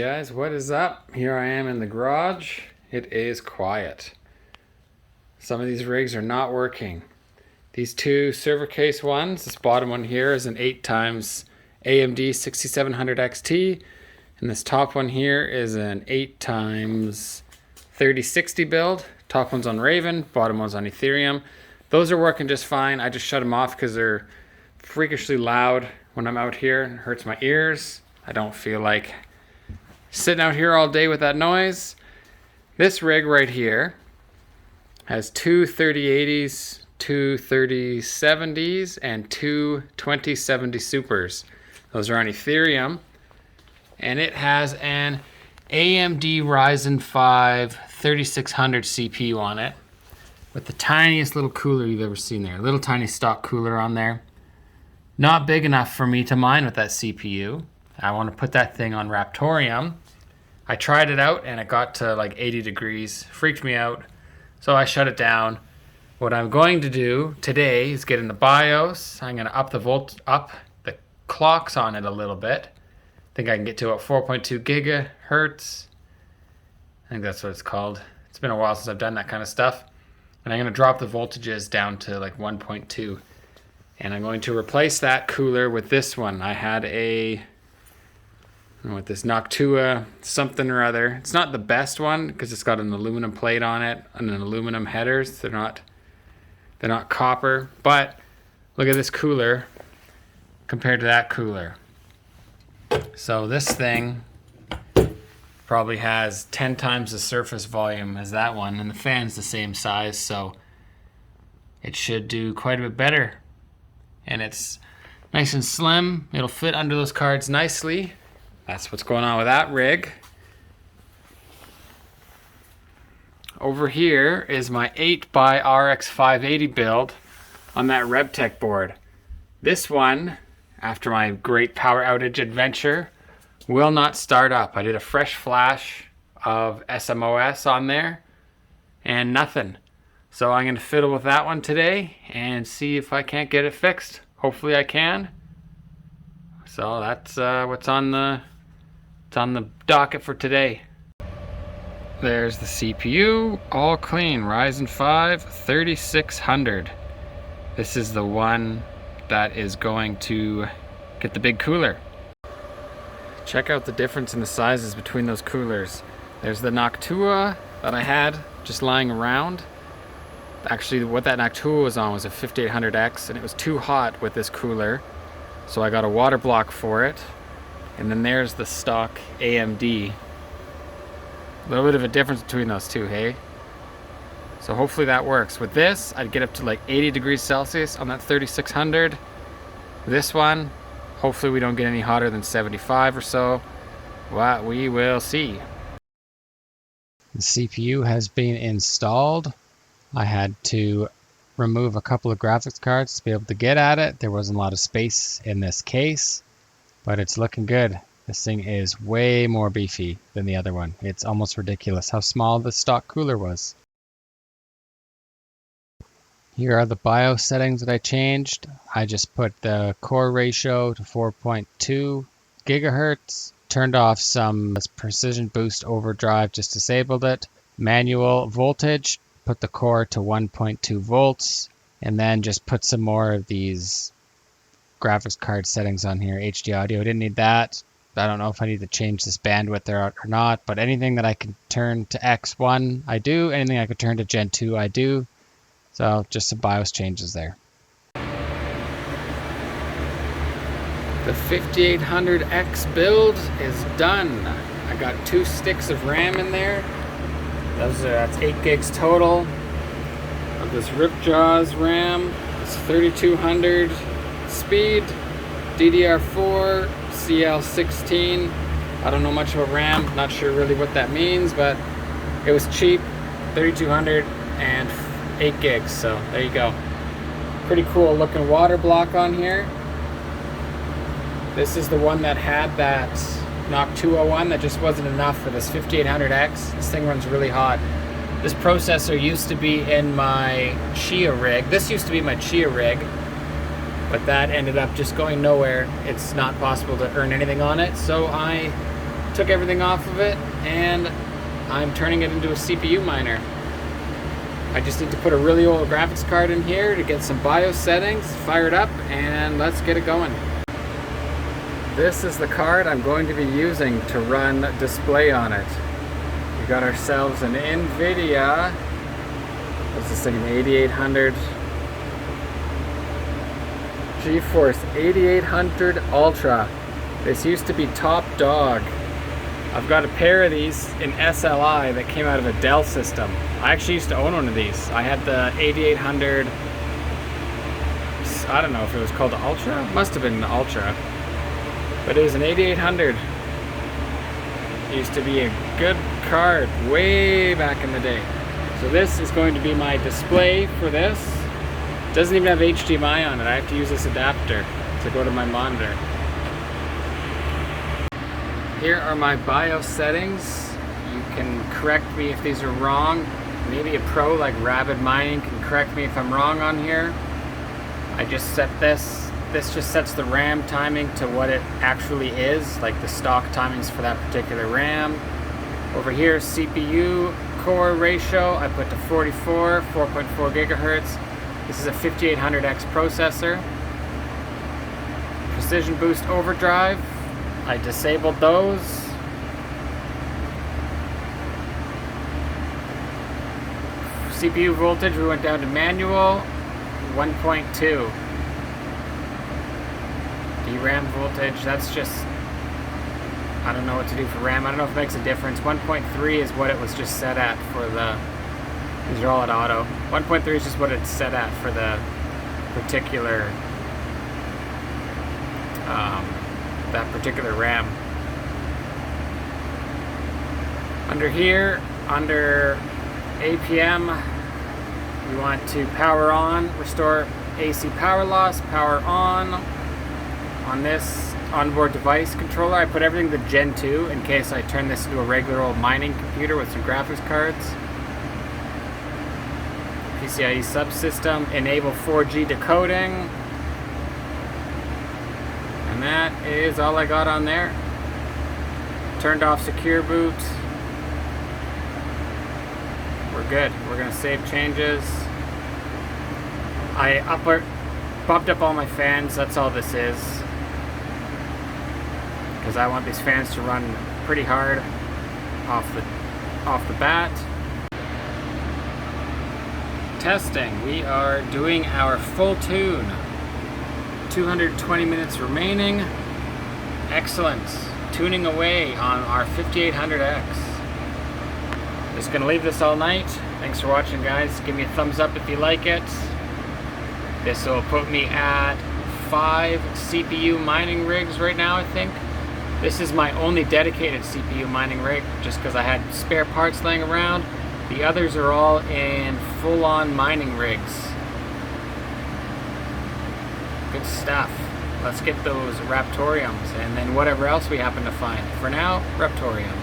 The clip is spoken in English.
guys, what is up? Here I am in the garage. It is quiet. Some of these rigs are not working. These two server case ones, this bottom one here is an 8x AMD 6700 XT, and this top one here is an 8x 3060 build. Top one's on Raven, bottom one's on Ethereum. Those are working just fine. I just shut them off because they're freakishly loud when I'm out here. It hurts my ears. I don't feel like sitting out here all day with that noise. This rig right here has two 3080s, two 3070s, and two 2070 Supers. Those are on Ethereum. And it has an AMD Ryzen 5 3600 CPU on it with the tiniest little cooler you've ever seen there. Little tiny stock cooler on there. Not big enough for me to mine with that CPU. I want to put that thing on Raptorium. I tried it out and it got to like 80 degrees. Freaked me out. So I shut it down. What I'm going to do today is get in the BIOS. I'm going to up the clocks on it a little bit. I think I can get to about 4.2 gigahertz. I think that's what it's called. It's been a while since I've done that kind of stuff. And I'm going to drop the voltages down to like 1.2. And I'm going to replace that cooler with this one. I had with this Noctua something or other. It's not the best one because it's got an aluminum plate on it and an aluminum headers. They're not copper, but look at this cooler compared to that cooler. So this thing probably has 10 times the surface volume as that one, and the fan's the same size, so it should do quite a bit better. And it's nice and slim. It'll fit under those cards nicely. That's what's going on with that rig. Over here is my 8x RX 580 build on that RevTech board. This one, after my great power outage adventure, will not start up. I did a fresh flash of SMOS on there and nothing. So I'm going to fiddle with that one today and see if I can't get it fixed. Hopefully I can. So that's what's on the docket for today. There's the CPU, all clean, Ryzen 5 3600. This is the one that is going to get the big cooler. Check out the difference in the sizes between those coolers. There's the Noctua that I had just lying around. Actually, what that Noctua was on was a 5800X, and it was too hot with this cooler, so I got a water block for it. And then there's the stock AMD. A little bit of a difference between those two, hey? So hopefully that works. With this, I'd get up to like 80 degrees Celsius on that 3600. This one, hopefully we don't get any hotter than 75 or so. Well, we will see. The CPU has been installed. I had to remove a couple of graphics cards to be able to get at it. There wasn't a lot of space in this case, but it's looking good. This thing is way more beefy than the other one. It's almost ridiculous how small the stock cooler was. Here are the BIOS settings that I changed. I just put the core ratio to 4.2 gigahertz, turned off some precision boost overdrive, just disabled it. Manual voltage, put the core to 1.2 volts, and then just put some more of these graphics card settings on here. HD audio, didn't need that. I don't know if I need to change this bandwidth there or not, but anything that I can turn to X1, I do. Anything I could turn to Gen 2, I do. So just some BIOS changes there. The 5800X build is done. I got 2 sticks of RAM in there. That's 8 gigs total of this Ripjaws RAM. It's 3200 speed, DDR4, CL16. I don't know much about RAM, not sure really what that means, but it was cheap, 3200 and 8 gigs, so there you go. Pretty cool looking water block on here. This is the one that had that Noctua one that just wasn't enough for this 5800X. This thing runs really hot. This processor used to be in my Chia rig. This used to be my Chia rig, but that ended up just going nowhere. It's not possible to earn anything on it, so I took everything off of it, and I'm turning it into a CPU miner. I just need to put a really old graphics card in here to get some BIOS settings, fire it up, and let's get it going. This is the card I'm going to be using to run display on it. We got ourselves an NVIDIA, what's this thing, an 8800, GeForce 8800 Ultra. This used to be top dog. I've got a pair of these in SLI that came out of a Dell system. I actually used to own one of these. I had the 8800, I don't know if it was called the Ultra? Must have been the Ultra. But it was an 8800. It used to be a good card way back in the day. So this is going to be my display for this. It doesn't even have HDMI on it. I have to use this adapter to go to my monitor. Here are my BIOS settings. You can correct me if these are wrong. Maybe a pro like Rabid Mining can correct me if I'm wrong on here. I just set this. This just sets the RAM timing to what it actually is, like the stock timings for that particular RAM. Over here, CPU core ratio, I put to 44, 4.4 gigahertz. This is a 5800X processor. Precision Boost Overdrive, I disabled those. CPU voltage, we went down to manual, 1.2. DRAM voltage, that's just, I don't know what to do for RAM. I don't know if it makes a difference. 1.3 is what it was just set at for the, these are all at auto. 1.3 is just what it's set at for the particular, that particular RAM. Under here, under APM, we want to power on, restore AC power loss, power on. On this onboard device controller, I put everything to Gen 2 in case I turn this into a regular old mining computer with some graphics cards. PCIe subsystem, enable 4G decoding. And that is all I got on there. Turned off secure boot. We're good. We're gonna save changes. I bumped up all my fans, that's all this is. Because I want these fans to run pretty hard off the bat. Testing. We are doing our full tune. 220 minutes remaining. Excellent. Tuning away on our 5800X. Just gonna leave this all night. Thanks for watching, guys. Give me a thumbs up if you like it. This will put me at 5 CPU mining rigs right now, I think. This is my only dedicated CPU mining rig, just because I had spare parts laying around. The others are all in full-on mining rigs. Good stuff. Let's get those Raptoriums, and then whatever else we happen to find. For now, Raptorium.